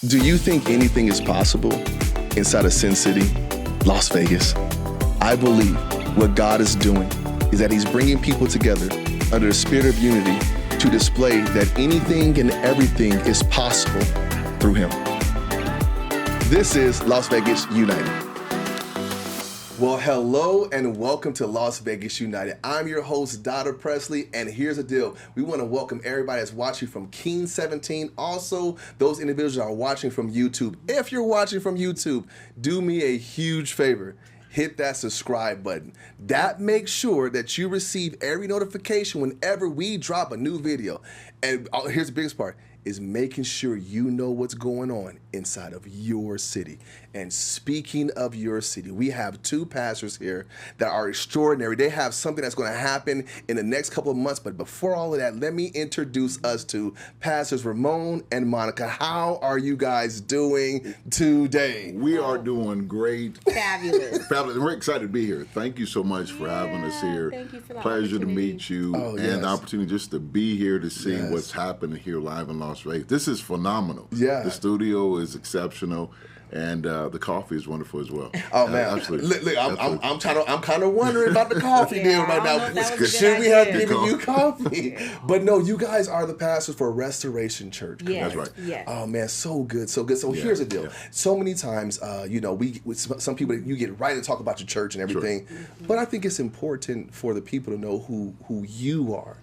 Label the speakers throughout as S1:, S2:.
S1: Do you think anything is possible inside of Sin City, Las Vegas? I believe what God is doing is that he's bringing people together under the spirit of unity to display that anything and everything is possible through him. This is Las Vegas United. Well, hello and welcome to Las Vegas United. I'm your host, Dauda Presley, and here's the deal. We want to welcome everybody that's watching from King 17. Also, those individuals that are watching from YouTube. If you're watching from YouTube, do me a huge favor. Hit that subscribe button. That makes sure that you receive every notification whenever we drop a new video. And here's the biggest part, is making sure you know what's going on inside of your city. And speaking of your city, we have two pastors here that are extraordinary. They have something that's going to happen in the next couple of months. But before all of that, let me introduce us to Pastors Romone and Monica. How are you guys doing today?
S2: We are doing great.
S3: Fabulous.
S2: Fabulous. We're excited to be here. Thank you so much for having us here.
S3: Thank you for the
S2: Pleasure to meet you.
S1: yes.
S2: And the opportunity just to be here to see
S1: Yes.
S2: what's happening here live in Las Vegas. This is phenomenal.
S1: Yeah.
S2: The studio is exceptional. And the coffee is wonderful as well.
S1: Oh man,
S2: Absolutely.
S1: Look,
S2: Absolutely.
S1: I'm kind of wondering about the coffee deal right
S3: I don't know
S1: now.
S3: if that was a
S1: Should
S3: good
S1: we have
S3: idea.
S1: given you coffee? But no, you guys are the pastors for Restoration Church.
S3: Yes.
S2: That's right.
S3: Yes.
S1: Oh man, so good, so good. So
S2: Yeah,
S1: here's the deal.
S2: yeah.
S1: So many times, we with some people, you get right and talk about your church and everything, but I think it's important for the people to know who you are.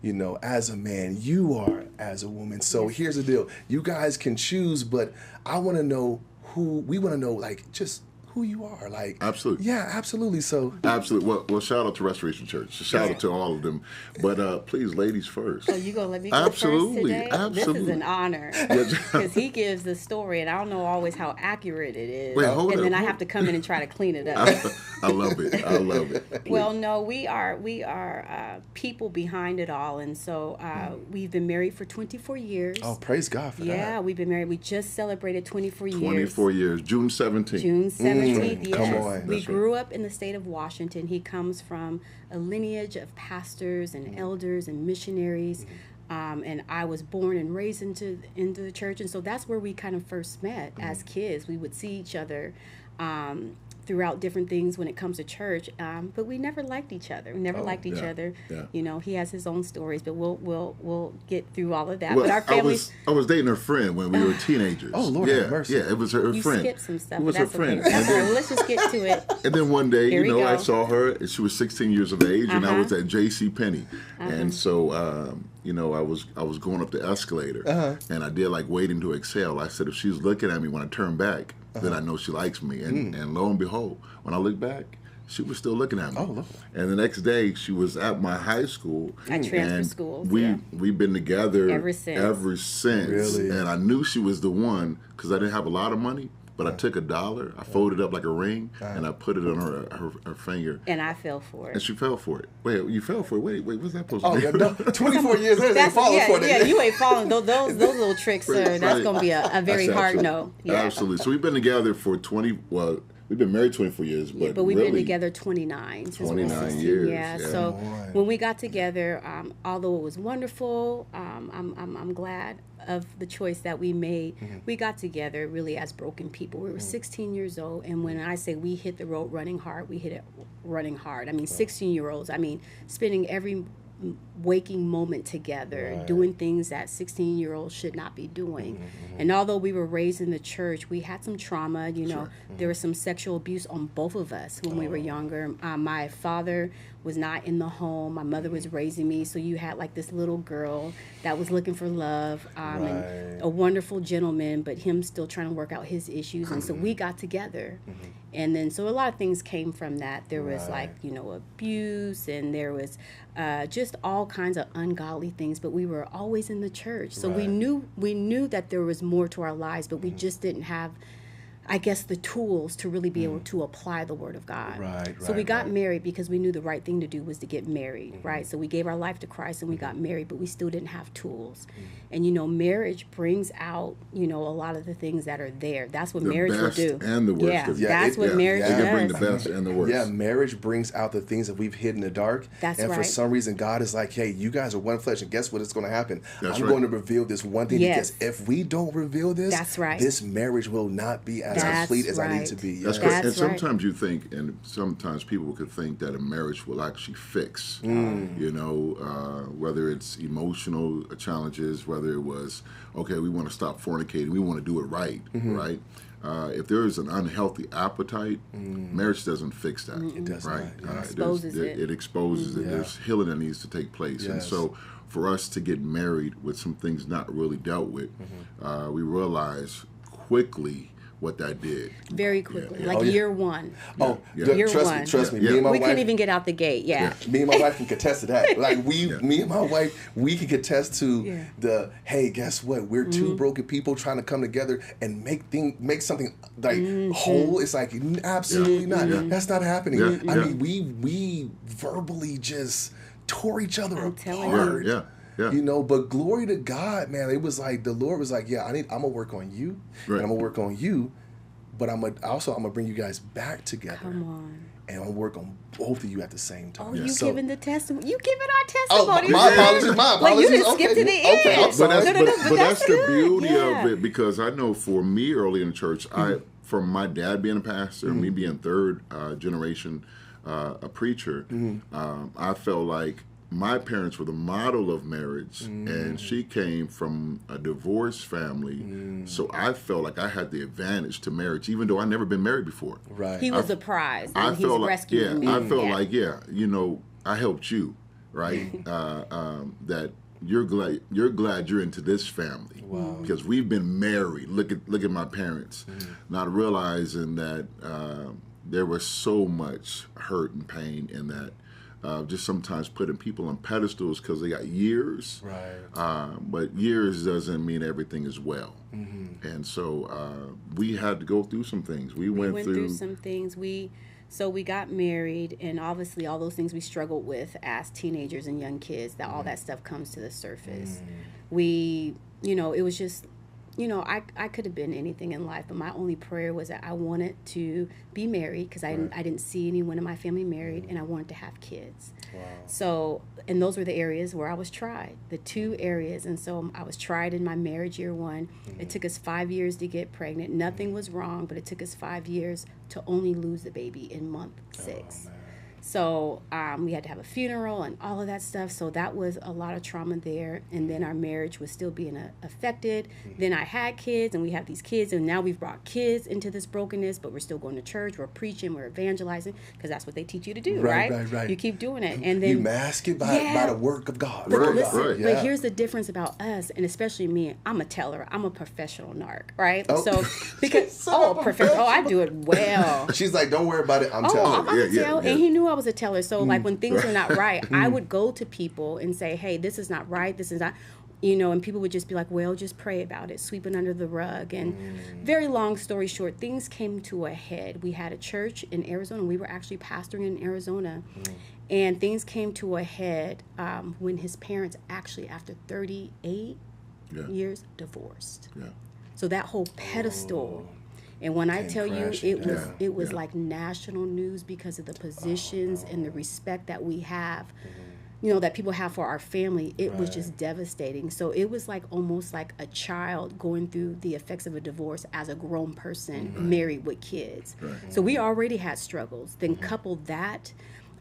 S1: You know, as a man, you are as a woman. So here's the deal. You guys can choose, but I want to know we want to know, like, just who you are. Like,
S2: Absolutely.
S1: Yeah, absolutely. So,
S2: Absolutely. Well, shout out to Restoration Church. Shout out to all of them. But please, ladies first.
S3: Oh, you gonna let me go
S2: Absolutely,
S3: first today? This is
S2: absolutely.
S3: an honor because he gives the story, and I don't know always how accurate it is.
S2: Wait, hold
S3: and
S2: up,
S3: then I
S2: hold-
S3: have to come in and try to clean it up.
S2: I love it. I love it.
S3: Well, no, we are people behind it all, and so we've been married for 24 years.
S1: oh, praise God for that.
S3: Yeah, we've been married. We just celebrated 24 years.
S2: 24 years. June 17th.
S3: June 17th, yes.
S1: come on.
S3: We
S2: That's
S3: grew up in the state of Washington. He comes from a lineage of pastors and elders and missionaries. And I was born and raised into the church. And so that's where we kind of first met as kids. We would see each other throughout different things when it comes to church, but we never liked each other. We never liked each
S2: yeah,
S3: other.
S2: yeah.
S3: You know, he has his own stories, but we'll get through all of that.
S2: Well,
S3: but our family,
S2: I was dating her friend when we were teenagers.
S1: Oh, Lord
S2: yeah,
S1: have mercy.
S2: Yeah, it was her
S3: you
S2: friend.
S3: skipped some stuff.
S2: It was
S3: but
S2: her
S3: that's
S2: friend.
S3: Okay. That's
S2: And
S3: all right. Let's just get to it.
S2: And then one day,
S3: Here we go.
S2: I saw her, and she was 16 years of age, and I
S3: Uh-huh.
S2: was at J.C. Penney, and so I was going up the escalator, and I did like waiting to exhale. I said, if she's looking at me when I turn back, then I know she likes me. And lo and behold, when I looked back, she was still looking at me.
S1: Oh, Lord.
S2: And the next day, she was at my high school.
S3: I transferred
S2: and
S3: schools,
S2: we've been together
S3: Ever since.
S1: Really?
S2: And I knew she was the one because I didn't have a lot of money. But I took $1, I folded it up like a ring, and I put it on her finger.
S3: And I fell for
S2: And
S3: it.
S2: she fell for it. Wait, you fell for it? Wait, what's that supposed
S1: Oh,
S2: to
S1: yeah,
S2: be?
S1: no, 24 years later, they
S3: That's,
S1: follow for
S3: yeah,
S1: it.
S3: you ain't falling. Those little tricks, sir.
S2: Right,
S3: That's
S2: right.
S3: going to be a very
S2: That's
S3: hard
S2: absolute-
S3: no. Yeah.
S2: Absolutely. So we've been together for we've been married 24 years,
S3: But we've
S2: really,
S3: been together 29 since we were
S2: 29
S3: 16.
S2: years,
S3: Yeah.
S2: yeah.
S3: So
S1: Come on.
S3: when we got together, although it was wonderful, I'm glad of the choice that we made. We got together really as broken people. We were 16 years old, and when I say we hit the road running hard, we hit it running hard. I mean, 16-year-olds. I mean, spending every waking moment together, doing things that 16-year-olds should not be doing. And although we were raised in the church, we had some trauma. You know, there was some sexual abuse on both of us when we were younger. My father was not in the home. My mother was raising me, so you had like this little girl that was looking for love, and a wonderful gentleman, but him still trying to work out his issues. And so we got together. And then, so a lot of things came from that. There was like, abuse, and there was just all kinds of ungodly things, but we were always in the church. So we knew that there was more to our lives, but we just didn't have I guess, the tools to really be able to apply the word of God.
S1: Right,
S3: So we
S1: right,
S3: got
S1: right.
S3: married because we knew the right thing to do was to get married, right? So we gave our life to Christ and we got married, but we still didn't have tools. And, marriage brings out, a lot of the things that are there. That's what
S2: The
S3: marriage will
S2: best
S3: do.
S2: and the worst
S3: Yeah,
S2: of you.
S3: that's what marriage
S2: It can bring
S3: does.
S2: the best and the worst.
S1: Yeah, marriage brings out the things that we've hid in the dark.
S3: That's
S1: and for
S3: right.
S1: some reason, God is like, hey, you guys are one flesh, and guess what is going to happen?
S2: That's
S1: I'm
S2: right.
S1: going to reveal this one thing,
S3: Yes.
S1: because if we don't reveal this,
S3: That's right.
S1: this marriage will not be as
S3: That's
S1: complete as I need
S3: right.
S1: to be.
S2: That's
S1: Yes.
S2: correct. And
S3: That's right.
S2: sometimes you think, and sometimes people could think that a marriage will actually fix, whether it's emotional challenges, whether it was, okay, we want to stop fornicating, we want to do it right, right? If there is an unhealthy appetite, marriage doesn't fix that.
S1: It does
S2: right?
S1: not, yeah.
S3: Exposes it.
S2: It exposes it.
S1: Yeah.
S2: There's healing that needs to take place. And
S1: Yes.
S2: so for us to get married with some things not really dealt with, we realize quickly what that did.
S3: Very quickly,
S2: Yeah.
S3: like
S1: Oh, yeah.
S3: year one.
S1: Oh,
S2: Yeah.
S3: Year
S1: trust
S3: one.
S1: me, trust me.
S2: Yeah.
S1: Me and my
S3: We
S1: wife,
S3: couldn't even get out the gate. Yeah.
S1: me and my wife can contest to that. Like me and my wife, we can contest to
S3: Yeah.
S1: the, hey, guess what? We're two broken people trying to come together and make something like whole. It's like absolutely not.
S2: Yeah.
S1: That's not happening.
S2: Yeah.
S1: I
S2: Yeah.
S1: mean, we verbally just tore each other
S3: I'm telling
S1: apart.
S2: Yeah. Yeah.
S1: But glory to God, man. It was like the Lord was like, yeah, I'm gonna work on you,
S2: Right.
S1: and I'm gonna work on you, but I'm gonna bring you guys back together.
S3: Come on.
S1: And I'm gonna work on both of you at the same time.
S3: Oh, you
S1: So-
S3: giving the testimony? You giving our
S1: Oh,
S3: testimony?
S1: my
S3: man.
S1: apologies, my
S3: Like,
S1: apologies.
S3: you didn't skip
S1: Okay,
S3: to the
S1: okay,
S3: end.
S1: I'm sorry.
S2: But that's,
S3: but
S2: but that's the
S3: good.
S2: beauty
S3: Yeah.
S2: of it, because I know for me early in church, from my dad being a pastor, me being third generation a preacher, I felt like my parents were the model of marriage, and she came from a divorced family, so I felt like I had the advantage to marriage, even though I never been married before.
S1: Right.
S3: He was the prize,
S2: I
S3: and he's
S2: felt like,
S3: rescuing me.
S2: I felt
S3: Yeah.
S2: like, I helped you, right? That you're glad you're into this family, because we've been married. Look at my parents, not realizing that there was so much hurt and pain in that. Just sometimes putting people on pedestals because they got years,
S1: Right.
S2: but years doesn't mean everything is well. And so we had to go through some things. We went through
S3: some things. So we got married, and obviously all those things we struggled with as teenagers and young kids, that all that stuff comes to the surface. We, it was just, I could have been anything in life, but my only prayer was that I wanted to be married, because I didn't see anyone in my family married, and I wanted to have kids.
S1: Wow.
S3: So, and those were the areas where I was tried, the two areas. And so I was tried in my marriage year one. It took us 5 years to get pregnant. Nothing was wrong, but it took us 5 years to only lose the baby in month 6. So we had to have a funeral and all of that stuff. So that was a lot of trauma there. And then our marriage was still being affected. Then I had kids, and we have these kids, and now we've brought kids into this brokenness, but we're still going to church, we're preaching, we're evangelizing, because that's what they teach you to do, right?
S1: Right.
S3: You keep doing it. And then
S1: You mask it by the work of God.
S3: but
S2: Right,
S3: listen,
S2: right.
S3: but here's the difference about us, and especially me. I'm a teller. I'm a professional narc, right?
S1: Oh.
S3: So because I do it well.
S1: She's like, don't worry about it. I'm
S3: Oh,
S1: telling
S3: I'm
S1: you.
S3: a tell, and he knew I was a teller. So like when things were not right,
S1: Mm.
S3: I would go to people and say, "Hey, this is not right. This is not." And people would just be like, well, just pray about it, sweep it under the rug. And very long story short, things came to a head. We had a church in Arizona. We were actually pastoring in Arizona. And things came to a head when his parents actually, after 38 years, divorced.
S2: Yeah.
S3: So that whole pedestal. And when I
S1: Came
S3: tell you,
S1: crashing
S3: it was
S2: down.
S3: like national news because of the positions and the respect that we have, that people have for our family. It was just devastating. So it was like almost like a child going through the effects of a divorce as a grown person, married with kids. So we already had struggles. Then couple that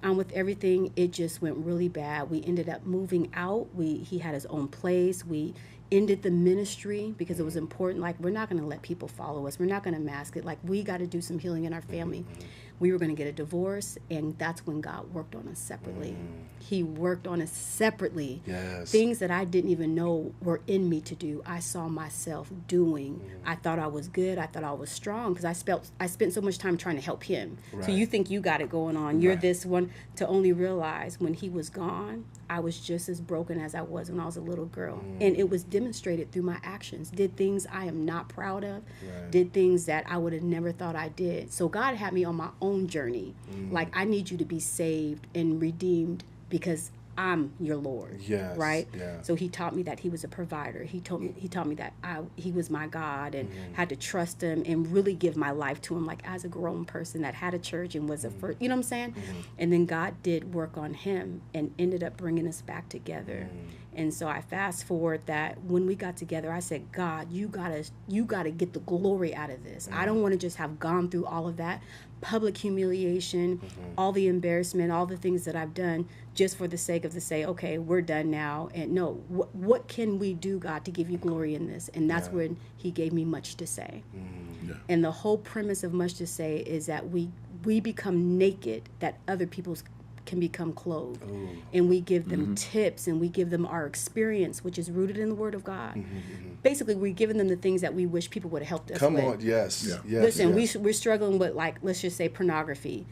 S3: with everything, it just went really bad. We ended up moving out. He had his own place. We ended the ministry because it was important. Like, we're not going to let people follow us. We're not going to mask it. Like, we got to do some healing in our family. We were going to get a divorce, and that's when God worked on us separately. He worked on us separately.
S1: Yes.
S3: Things that I didn't even know were in me to do, I saw myself doing. I thought I was good. I thought I was strong because I spent so much time trying to help him. So you think you got it going on. You're this one, to only realize when he was gone, I was just as broken as I was when I was a little girl. And it was demonstrated through my actions. Did things I am not proud of, did things that I would have never thought I did. So God had me on my own journey. Like, I need you to be saved and redeemed because I'm your Lord.
S4: Yes.
S3: Right?
S4: Yeah.
S3: So he taught me that he was a provider. He taught me that he was my God, and had to trust him and really give my life to him, like as a grown person that had a church and was a first, you know what I'm saying? And then God did work on him and ended up bringing us back together. And so I fast forward that when we got together, I said, God, you gotta get the glory out of this. I don't want to just have gone through all of that public humiliation, all the embarrassment, all the things that I've done just for the sake of to say, okay, we're done now. And no, what can we do, God, to give you glory in this? And that's when he gave me much to say. And the whole premise of much to say is that we become naked, that other people's can become clothed. And we give them tips, and we give them our experience, which is rooted in the Word of God. Basically, we're giving them the things that we wish people would have helped us with.
S4: Come on, yes.
S2: Yeah.
S4: Yes.
S3: Listen,
S4: yes.
S3: we're struggling with, like, let's just say pornography.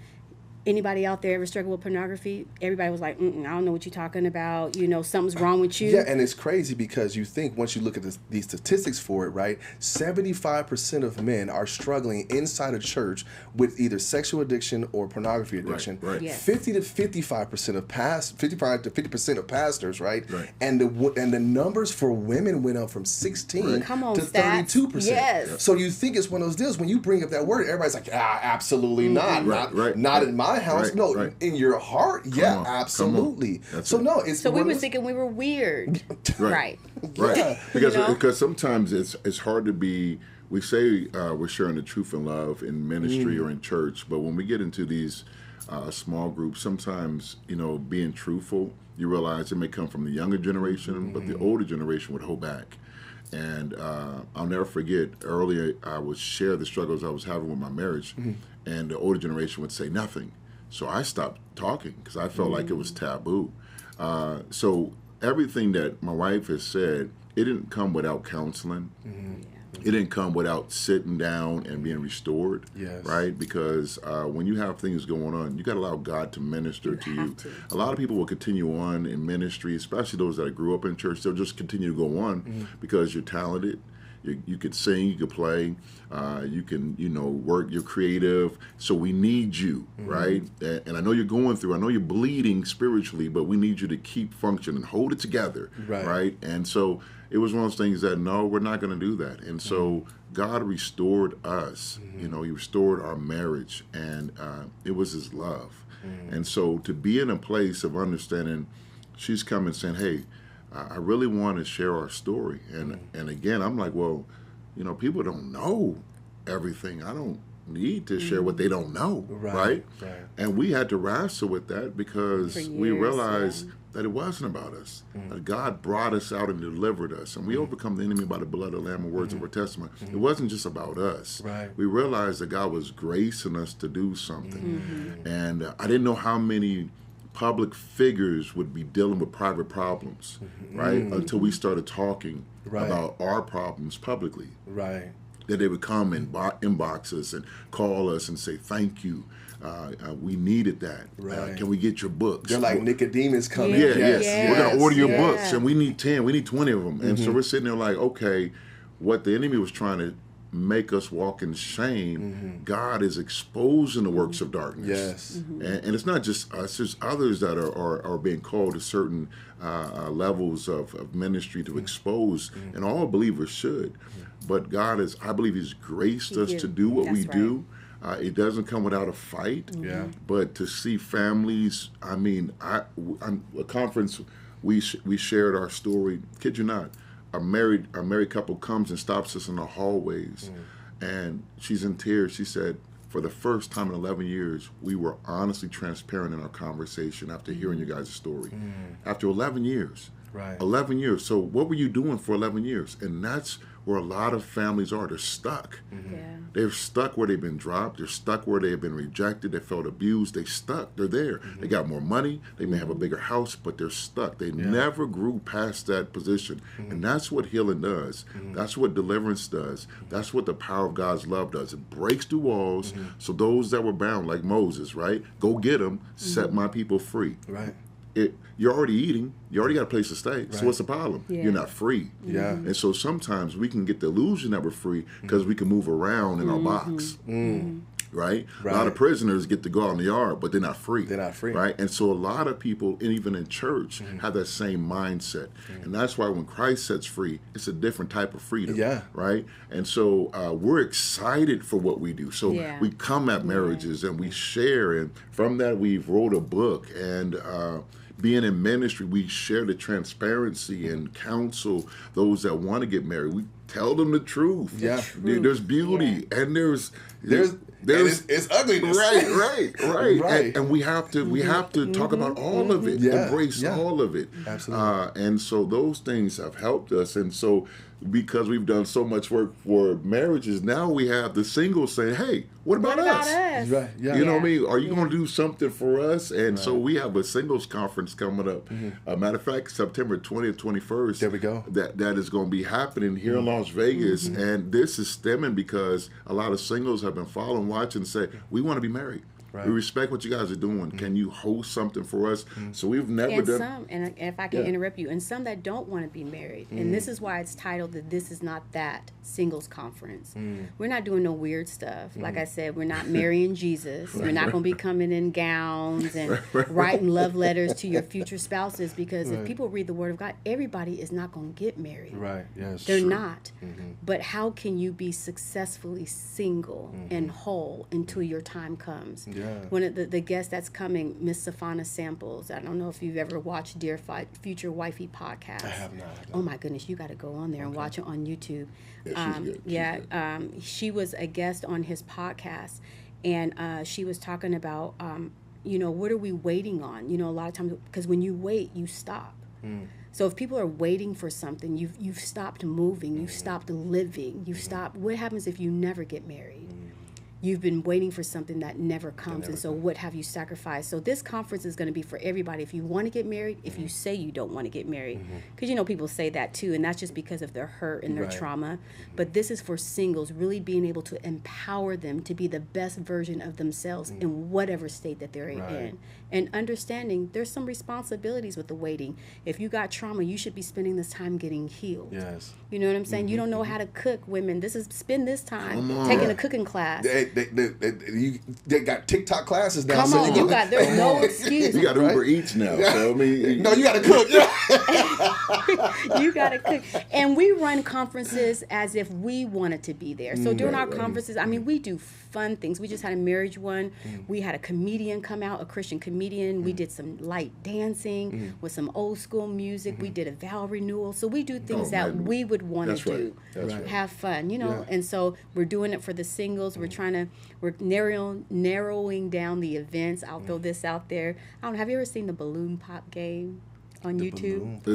S3: Anybody out there ever struggle with pornography? Everybody was like, I don't know what you're talking about. You know, something's wrong with you.
S4: Yeah, and it's crazy because you think once you look at these statistics for it, right, 75% of men are struggling inside a church with either sexual addiction or pornography addiction.
S2: Right.
S3: Yes.
S4: 50 to 55% of 55 to 50% of pastors, right?
S2: Right.
S4: And the numbers for women went up from 16
S3: Come on,
S4: to
S3: stats.
S4: 32%.
S3: Yes.
S4: So you think it's one of those deals when you bring up that word, everybody's like, absolutely not. Not in my house.
S2: Right,
S4: No,
S2: right.
S4: in your heart, yeah,
S2: on,
S4: absolutely.
S2: That's
S4: So
S2: it.
S4: no, it's
S3: So we
S4: one
S3: were
S4: of those-
S3: thinking we were weird. Right.
S2: Right.
S4: Yeah.
S2: Because
S3: You know?
S2: because sometimes it's hard to be. We say we're sharing the truth and love in ministry or in church, but when we get into these small groups, sometimes being truthful, you realize it may come from the younger generation, but the older generation would hold back. And I'll never forget, earlier I would share the struggles I was having with my marriage, and the older generation would say nothing. So I stopped talking because I felt like it was taboo. So everything that my wife has said, it didn't come without counseling. It didn't come without sitting down and being restored,
S4: Yes.
S2: right? Because when you have things going on, you got to allow God to minister to you.
S3: have to.
S2: A lot of people will continue on in ministry, especially those that grew up in church. They'll just continue to go on because you're talented. You could sing, you could play, you can, work, you're creative. So we need you, right? And I know you're going through, I know you're bleeding spiritually, but we need you to keep functioning, hold it together, right? And so it was one of those things that, no, we're not going to do that. And so God restored us, He restored our marriage, and it was His love. And so to be in a place of understanding, she's coming saying, hey, I really want to share our story. And again, I'm like, well, people don't know everything. I don't need to share what they don't know, right? And we had to wrestle with that because we realized that it wasn't about us. That God brought us out and delivered us. And we overcome the enemy by the blood of the Lamb and words of our testimony. It wasn't just about us. We realized that God was gracing us to do something. And I didn't know how many public figures would be dealing with private problems, right? Until we started talking about our problems publicly. That they would come in inboxes and call us and say, thank you. We needed that. Can we get your books?
S4: They're like Nicodemus coming.
S2: Yes. We're going to order your books, and we need 10, we need 20 of them. And so we're sitting there like, okay, what the enemy was trying to make us walk in shame, God is exposing the works of darkness. And it's not just us, there's others that are being called to certain levels of ministry to expose, and all believers should. But God is, I believe He's graced us to do what we do. It doesn't come without a fight. But to see families, I mean, I'm a conference, we shared our story, kid you not, a married couple comes and stops us in the hallways, and she's in tears. She said, for the first time in 11 years, we were honestly transparent in our conversation after hearing your guys' story. After 11 years. 11 years. So what were you doing for 11 years? And that's where a lot of families are. They're stuck. They're stuck where they've been dropped. They're stuck where they've been rejected. They felt abused. They stuck. They're there. They got more money. They may have a bigger house, but they're stuck. They never grew past that position. And that's what healing does. That's what deliverance does. That's what the power of God's love does. It breaks through walls. So those that were bound, like Moses, right? Go get them. Set my people free. you're already eating, you already got a place to stay. So what's the problem?
S3: Yeah.
S2: You're not free.
S4: Yeah.
S2: And so sometimes we can get the illusion that we're free because we can move around in our box. Right? A lot of prisoners get to go out in the yard, but they're not free.
S4: They're not free.
S2: Right? And so a lot of people, and even in church, have that same mindset. And that's why when Christ sets free, it's a different type of freedom.
S4: Yeah.
S2: Right? And so we're excited for what we do. So we come at marriages and we share. And from that, we've wrote a book. And being in ministry, we share the transparency and counsel those that want to get married. We tell them the truth.
S4: Yeah.
S2: There's beauty and there's
S4: it's ugliness.
S2: Right. And we have to talk about all of it, embrace all of it.
S4: Absolutely.
S2: And so those things have helped us. And so because we've done so much work for marriages, now we have the singles saying, hey, what about us?
S4: Right. Yeah.
S2: You know what I mean? Are you going to do something for us? And so we have a singles conference coming up. Matter of fact, September 20th, 21st.
S4: There we go.
S2: That is going to be happening here in Las Vegas. And this is stemming because a lot of singles have been following, watching, and say, we want to be married. Right. We respect what you guys are doing. Can you host something for us? So we've never done.
S3: And if I can interrupt you, and some that don't want to be married, and this is why it's titled that This Is Not That Singles Conference. We're not doing no weird stuff. Like I said, we're not marrying Jesus. We're not going to be coming in gowns and writing love letters to your future spouses, because if people read the Word of God, everybody is not going to get married.
S4: Right. Yes.
S3: They're not. But how can you be successfully single and whole until your time comes?
S4: Yeah.
S3: One of the guests that's coming, Miss Safana Samples. I don't know if you've ever watched Dear Future Wifey podcast.
S4: I have not.
S3: Oh my goodness, you got to go on there and watch it on YouTube.
S2: Yeah, she's good.
S3: She was a guest on his podcast, and she was talking about, what are we waiting on? A lot of times, because when you wait, you stop. So if people are waiting for something, you've stopped moving, you've stopped living, you've stopped. What happens if you never get married? You've been waiting for something that never comes. And so what have you sacrificed? So this conference is going to be for everybody. If you want to get married, if you say you don't want to get married, because, people say that too, and that's just because of their hurt and their trauma. But this is for singles, really being able to empower them to be the best version of themselves in whatever state that they're in. And understanding there's some responsibilities with the waiting. If you got trauma, you should be spending this time getting healed.
S4: Yes.
S3: You know what I'm saying? You don't know how to cook, women. Spend this time taking a cooking class.
S4: They got TikTok classes now.
S3: Come on, there's no excuse.
S2: You got Uber Eats now. So, I mean,
S4: no, you got to cook.
S3: You got to cook. And we run conferences as if we wanted to be there. So during our conferences, I mean, we do fun things. We just had a marriage one. We had a comedian come out, a Christian comedian. We did some light dancing with some old school music. We did a vow renewal. So we do things that we would want to do.
S2: That's right.
S3: Have fun, And so we're doing it for the singles. We're narrowing down the events. I'll throw this out there. I don't know, have you ever seen the balloon pop game on YouTube?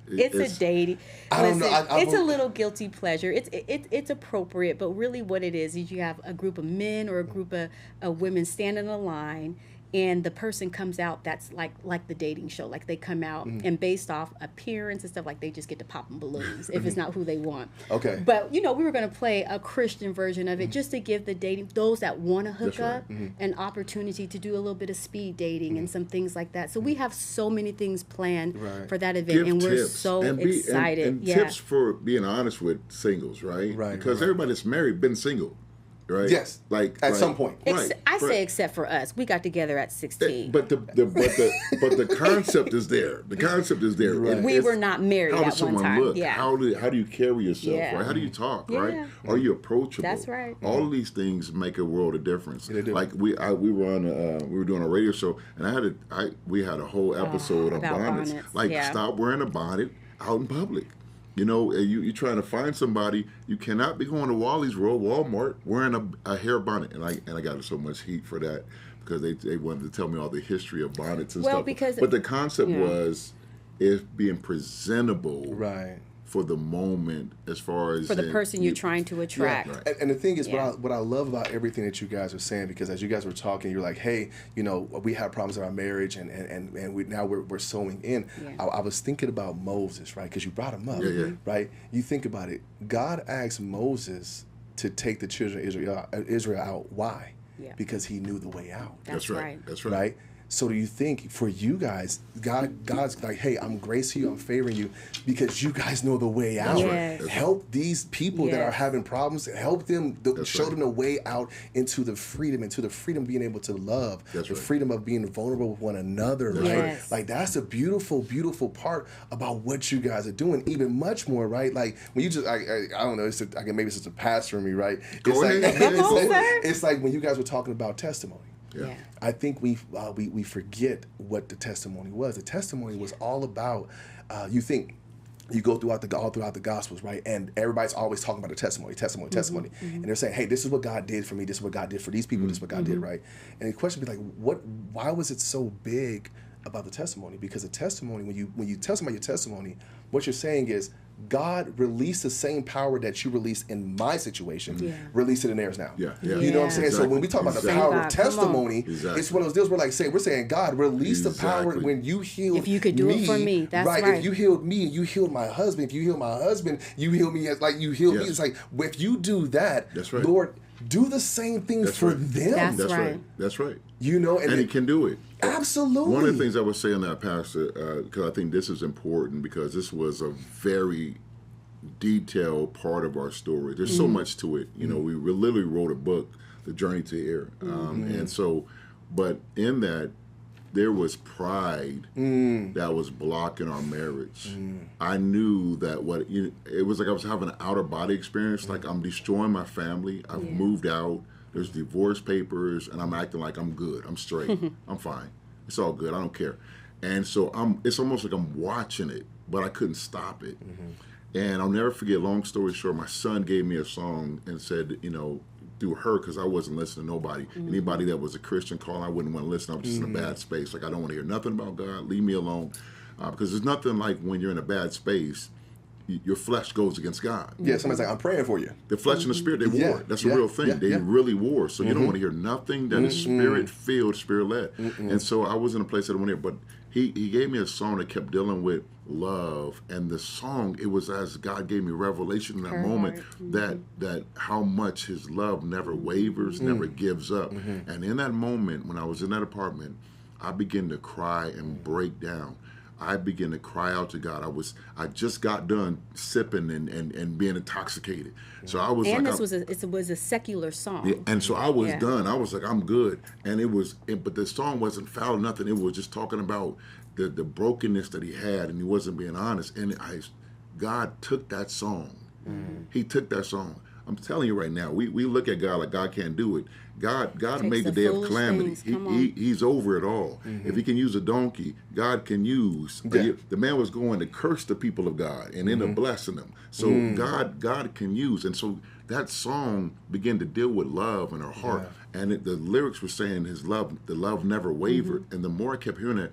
S3: It's a dating.
S4: I don't know.
S3: It's a little guilty pleasure. It's appropriate, but really what it is you have a group of men or a group of women stand in a line, and the person comes out that's like the dating show. Like they come out and based off appearance and stuff, like they just get to pop them balloons if it's not who they want.
S4: Okay.
S3: But we were going to play a Christian version of it just to give those that want to hook up an opportunity to do a little bit of speed dating and some things like that. So we have so many things planned for that event, and we're so excited.
S2: And tips for being honest with singles, right? Because everybody that's married been single. Right?
S4: Yes, at some point.
S3: I say except for us, we got together at 16.
S2: But the concept is there. The concept is there.
S3: Right. We were not married at one time.
S2: Look? Yeah. How do you carry yourself?
S3: Yeah.
S2: Right? How do you talk? Right? Are you approachable?
S3: That's right.
S2: All of these things make a world of difference. Like we were doing a radio show, and we had a whole episode on bonnets. Stop wearing a bonnet out in public. You're trying to find somebody. You cannot be going to Walmart wearing a hair bonnet. And I got so much heat for that because they wanted to tell me all the history of bonnets and stuff. But the concept was being presentable for the moment, as far as
S3: for the person you're trying to attract.
S4: Yeah. And the thing is, what I love about everything that you guys are saying, because as you guys were talking, you're like, hey, we have problems in our marriage, and we're sowing in. Yeah. I was thinking about Moses, right? Because you brought him up, right? You think about it. God asked Moses to take the children of Israel out. Why? Yeah. Because he knew the way out.
S3: That's right.
S2: That's right.
S4: Right. So do you think for you guys, God's like, hey, I'm gracing you, I'm favoring you because you guys know the way out.
S3: Yes.
S4: Help these people that are having problems, help them, show them the way out into the freedom of being able to love, freedom of being vulnerable with one another, right?
S3: Yes.
S4: Like that's a beautiful, beautiful part about what you guys are doing, even much more, right? Like when you just, I don't know, maybe it's just a pass for me, right? It's like when you guys were talking about testimony.
S2: Yeah.
S4: I think we forget what the testimony was. The testimony was all about. You think you go all throughout the Gospels, right? And everybody's always talking about the testimony, and they're saying, "Hey, this is what God did for me. This is what God did for these people. This is what God did, right?" And the question would be like, why was it so big about the testimony? Because the testimony, when you tell somebody your testimony, what you're saying is, God released the same power that you released in my situation, release it in theirs now.
S2: Yeah.
S4: You know what I'm saying?
S2: Exactly.
S4: So when we talk about the power of testimony,
S2: Exactly.
S4: it's one of those deals we're saying, God, release the power when you healed me.
S3: If you could do it for me, that's right.
S4: If you healed me and you healed my husband, if you healed my husband, you healed me as like you healed me. It's like, if you do that,
S2: that's right.
S4: Lord, do the same thing for them.
S3: That's right.
S2: That's right.
S4: You know, and
S2: He can do it.
S4: Absolutely.
S2: One of the things I was saying that, Pastor, because I think this is important, because this was a very detailed part of our story. There's so much to it. You know, we literally wrote a book, The Journey to Here. And so, but in that, there was pride that was blocking our marriage. I knew that it was like I was having an outer body experience, like I'm destroying my family. I've moved out. There's divorce papers, and I'm acting like I'm good. I'm straight. I'm fine. It's all good. I don't care. And so it's almost like I'm watching it, but I couldn't stop it. And I'll never forget, long story short, my son gave me a song and said, through her, because I wasn't listening to nobody. Anybody that was a Christian call, I wouldn't want to listen. I was just in a bad space. Like, I don't want to hear nothing about God. Leave me alone. Because there's nothing like when you're in a bad space, your flesh goes against God.
S4: Yeah, somebody's like, I'm praying for you.
S2: The flesh and the spirit, they war. That's a real thing. They really war. So you don't want to hear nothing that is spirit-filled, spirit-led. And so I was in a place that I wanted to hear. But he gave me a song that kept dealing with love. And the song, it was as God gave me revelation in that moment that how much his love never wavers, never gives up. And in that moment, when I was in that apartment, I began to cry and break down. I began to cry out to God. I just got done sipping and being intoxicated. So I was
S3: and
S2: like,
S3: it was a secular song.
S2: Yeah, and so I was done. I was like, I'm good. And but the song wasn't foul or nothing. It was just talking about the brokenness that he had, and he wasn't being honest. And God took that song. He took that song. I'm telling you right now, we look at God like God can't do it. God made the day of calamity. He's over it all. If he can use a donkey, God can use. The man was going to curse the people of God and end up blessing them. So God can use. And so that song began to deal with love in our heart. And the lyrics were saying the love never wavered. And the more I kept hearing it,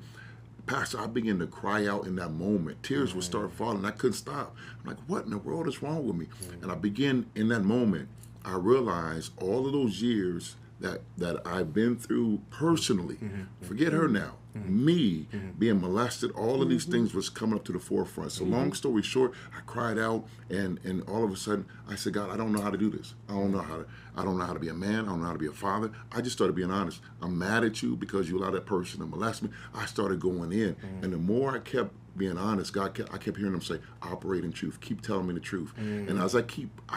S2: Pastor, I began to cry out in that moment. Tears would start falling. I couldn't stop. I'm like, what in the world is wrong with me? And I began in that moment, I realized all of those years that I've been through personally, forget her now, me being molested, all of these things was coming up to the forefront. So long story short, I cried out, and all of a sudden I said, God, I don't know how to do this. I don't know how to be a man. I don't know how to be a father. I just started being honest. I'm mad at you because you allowed that person to molest me. I started going in, and the more I kept being honest, I kept hearing him say, operate in truth, keep telling me the truth. And as I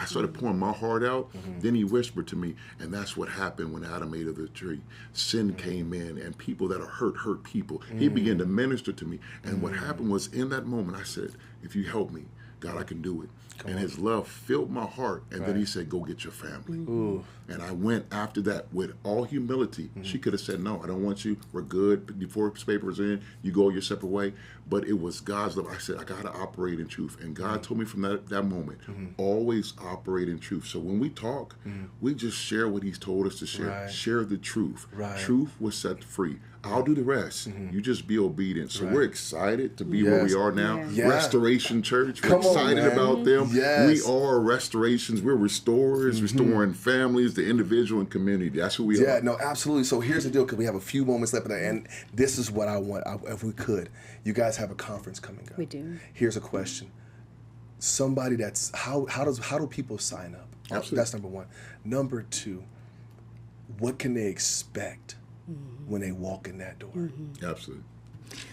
S2: started pouring my heart out, then he whispered to me, and that's what happened when Adam ate of the tree. Sin came in, and people that are hurt people. He began to minister to me, and what happened was, in that moment, I said, if you help me, God, I can do it. And his love filled my heart. And then he said, go get your family. And I went after that with all humility. She could have said, no, I don't want you. We're good. Divorce papers in. You go your separate way. But it was God's love. I said, I got to operate in truth. And God told me from that moment, always operate in truth. So when we talk, we just share what he's told us to share. Share the truth. Truth will set free. I'll do the rest. You just be obedient. So we're excited to be where we are now. Restoration Church. We're excited about them. We are restorations. We're restorers, restoring families, the individual and community. That's who we are.
S4: Yeah, no, absolutely. So here's the deal, because we have a few moments left in there, and this is what I want. If we could, you guys have a conference coming up.
S3: We do.
S4: Here's a question. Somebody how do people sign up?
S2: Absolutely.
S4: That's number one. Number two, what can they expect when they walk in that door.
S2: Absolutely.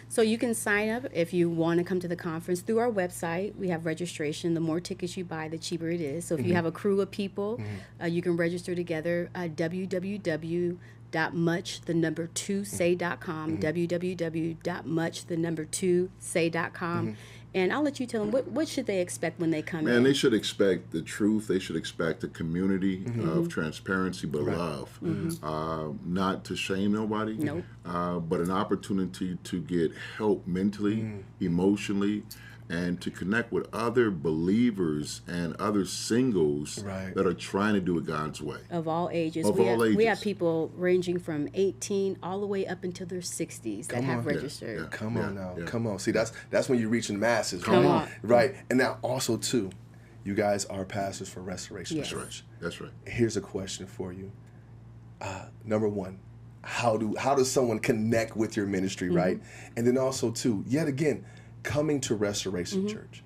S3: So you can sign up if you want to come to the conference through our website. We have registration. The more tickets you buy, the cheaper it is. So if you have a crew of people, you can register together. www.much2say.com, www.much2say.com. And I'll let you tell them what should they expect when they come in.
S2: Man, they should expect the truth. They should expect a community of transparency, but love. Not to shame nobody,
S3: Nope.
S2: But an opportunity to get help mentally, emotionally, and to connect with other believers and other singles that are trying to do it God's way.
S3: Of all ages. We have people ranging from 18 all the way up until their 60s that have registered.
S4: Come on now. Come on. See, that's when you're reaching masses.
S3: Come on.
S4: Right. And now also, too, you guys are pastors for Restoration Church.
S2: That's right.
S4: Here's a question for you. Number one, how does someone connect with your ministry, right? And then also, too, yet again, coming to Restoration Church,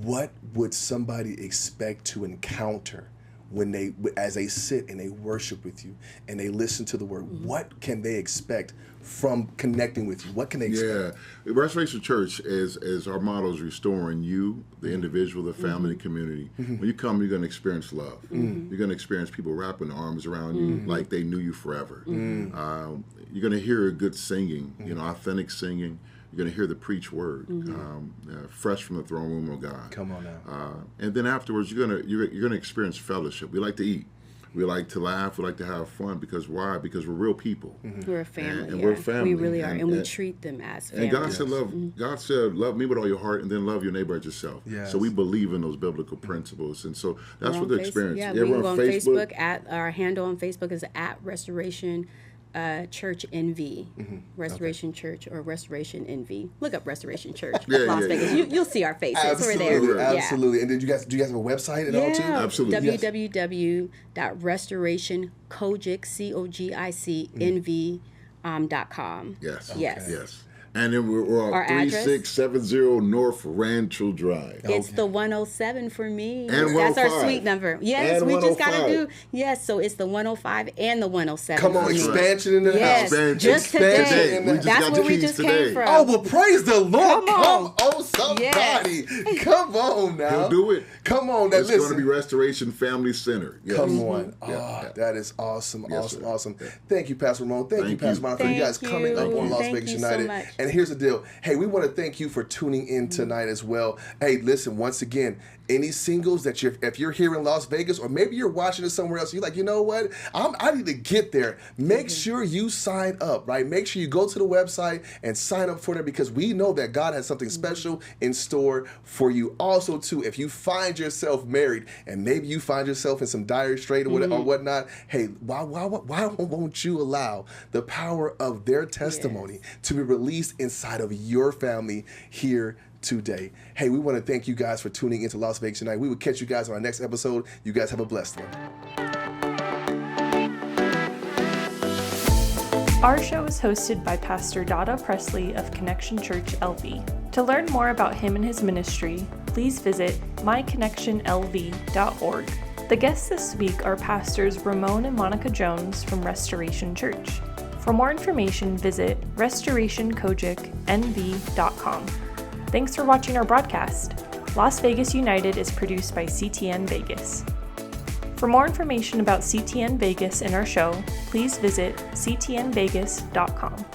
S4: what would somebody expect to encounter when as they sit and they worship with you and they listen to the word? What can they expect from connecting with you? What can they expect?
S2: Yeah, Restoration Church, as our motto is restoring you, the individual, the family, the community. When you come, you're going to experience love. You're going to experience people wrapping their arms around you like they knew you forever. You're going to hear good singing, authentic singing. You're going to hear the preach word, fresh from the throne room of God.
S4: Come on now.
S2: And then afterwards, you're going to experience fellowship. We like to eat. We like to laugh. We like to have fun. Because why? Because we're real people.
S3: We're a family.
S2: And we're family.
S3: We really are. And we treat them as family.
S2: And God said, God said, love me with all your heart, and then love your neighbor as yourself.
S4: Yes.
S2: So we believe in those biblical principles. And so that's what the experience.
S3: Yeah, we're on Facebook. Our handle on Facebook is @Restoration Church NV, Restoration Church or Restoration NV. Look up Restoration Church, Las Vegas. You'll see our faces.
S4: Absolutely,
S3: We're there.
S4: absolutely. And then do you guys have a website at all too?
S2: Absolutely.
S3: www.restorationkojic.com.
S2: Yes.
S3: Yes.
S2: And then we're on
S3: Our address?
S2: 3670 North Rancho Drive.
S3: It's the 107 for me.
S2: And
S3: That's our
S2: 105.
S3: suite number. Yes,
S2: And
S3: we just got to
S2: 105.
S3: do. Yes, so it's the 105 and the 107.
S4: Come on,
S3: for me.
S4: expansion in the
S3: Yes,
S4: house.
S3: just
S4: Expansion
S3: today.
S4: in the
S2: We just
S3: That's
S2: got
S3: where
S2: the
S3: we
S2: keys
S3: just
S2: today.
S3: came from.
S4: Oh, well, praise the Lord.
S3: Come on.
S4: somebody.
S3: Yes.
S4: Come on now.
S2: He'll do it.
S4: Come on. Now,
S2: It's going to
S4: listen.
S2: be Restoration Family Center. Yes.
S4: Come on.
S2: Yeah.
S4: That is awesome,
S2: Yes, sir.
S4: awesome. Thank you, Pastor Ramon. Thank you,
S2: Thank
S4: Pastor
S2: you.
S4: Monica, for you guys
S3: Thank
S4: coming up
S3: you.
S4: on Las
S3: Thank
S4: Vegas
S3: you so
S4: United.
S3: much.
S4: And here's the deal. Hey, we want to thank you for tuning in tonight as well. Hey, listen, once again, any singles that if you're here in Las Vegas, or maybe you're watching it somewhere else, you're like, you know what? I need to get there. Make sure you sign up, right? Make sure you go to the website and sign up for that, because we know that God has something special in store for you. Also, too, if you find yourself married and maybe you find yourself in some dire strait or whatnot, hey, why won't you allow the power of their testimony to be released inside of your family here today? Hey, we want to thank you guys for tuning into Las Vegas tonight. We will catch you guys on our next episode. You guys have a blessed one.
S5: Our show is hosted by Pastor Dauda Presley of Connection Church LV. To learn more about him and his ministry, please visit myconnectionlv.org. The guests this week are pastors Romone and Monica Jones from Restoration Church. For more information, visit restorationkojicnv.com. Thanks for watching our broadcast. Las Vegas United is produced by CTNVegas. For more information about CTNVegas and our show, please visit ctnvegas.com.